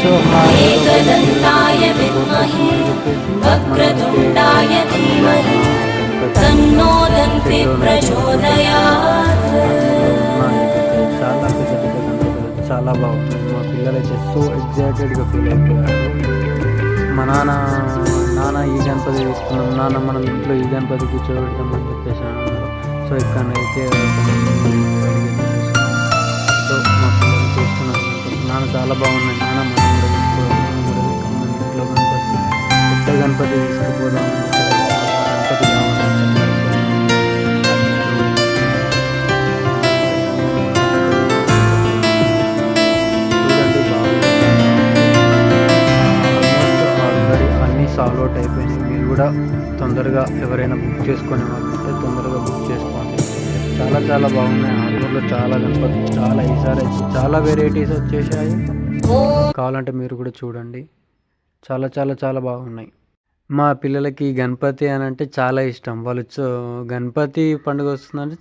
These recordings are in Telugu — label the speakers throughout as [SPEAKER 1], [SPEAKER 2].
[SPEAKER 1] సో ఏకదంతాయ విద్మహే వక్రతుండాయ ధీమహి తన్నో దంతి ప్రచోదయాత్.
[SPEAKER 2] చాలా పెద్ద పెద్ద గణపతులు చాలా బాగుంది. మా పిల్లలైతే సో ఎగ్జైటెడ్గా ఫీల్ అయిపోయారు. మా నాన్న ఈ గణపతి తీసుకున్నాం, నాన్న మనం ఇంట్లో ఈ గణపతి కూర్చోబెడతామని చెప్పేసి అన్నారు. సో ఇక్కడైతే సో మా పిల్లలు చూస్తున్నాను, నాన్న చాలా బాగున్నాయి, నాన్న మనం కూడా తీసుకోవాలి, మనం కూడా తీసుకున్నాం ఇంట్లో గణపతి, పెద్ద గణపతి తీసుకుపోదాం, గణపతి కావాలని సాల్వ్ అవుట్ అయిపోయినాయి. మీరు కూడా తొందరగా ఎవరైనా బుక్ చేసుకునే వాళ్ళు ఉంటే తొందరగా బుక్ చేసుకోండి. చాలా చాలా బాగున్నాయి. ఆర్మూర్లో చాలా గణపతి, చాలా ఈసారి అయితే చాలా వెరైటీస్ వచ్చేసాయి. కావాలంటే మీరు కూడా చూడండి. చాలా చాలా చాలా బాగున్నాయి. మా పిల్లలకి గణపతి అని అంటే చాలా ఇష్టం. వాళ్ళు గణపతి పండుగ వస్తుందంటే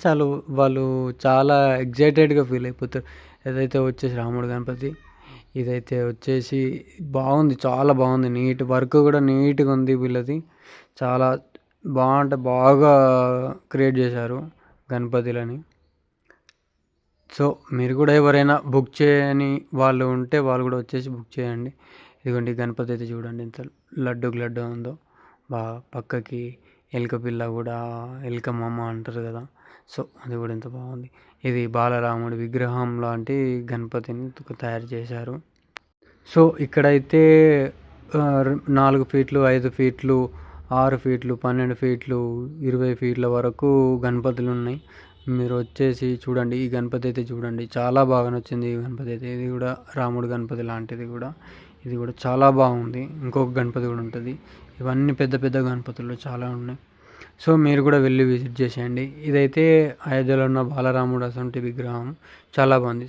[SPEAKER 2] వాళ్ళు చాలా ఎగ్జైటెడ్గా ఫీల్ అయిపోతారు. ఏదైతే వచ్చేసి రాముడు గణపతి, ఇదైతే వచ్చేసి బాగుంది, చాలా బాగుంది. నీట్ వర్క్ కూడా నీట్గా ఉంది వీళ్ళది. చాలా బాగా క్రియేట్ చేశారు గణపతిలని. సో మీరు కూడా ఎవరైనా బుక్ చేయని వాళ్ళు ఉంటే వాళ్ళు కూడా వచ్చేసి బుక్ చేయండి. ఇదిగోండి గణపతి అయితే చూడండి ఎంత లడ్డు ఉందో. పక్కకి ఎలుక పిల్ల కూడా, ఎలుక మామ అంటారు కదా, సో అది కూడా ఎంత బాగుంది. ఇది బాలరాముడి విగ్రహం లాంటి గణపతిని తయారు చేశారు. సో ఇక్కడైతే 4 ఫీట్లు, 5 ఫీట్లు, 6 ఫీట్లు, 12 ఫీట్లు, 20 ఫీట్ల వరకు గణపతులు ఉన్నాయి. మీరు వచ్చేసి చూడండి. ఈ గణపతి అయితే చూడండి, చాలా బాగా నచ్చింది ఈ గణపతి అయితే. ఇది కూడా రాముడు గణపతి లాంటిది కూడా, ఇది కూడా చాలా బాగుంది. ఇంకొక గణపతి కూడా ఉంటుంది. ఇవన్నీ పెద్ద పెద్ద గణపతులు చాలా ఉన్నాయి. సో మీరు కూడా వెళ్ళి విజిట్ చేసేయండి. ఇదైతే అయోధ్యలో ఉన్న బాలరాముడు అసంటి విగ్రహం చాలా బాగుంది.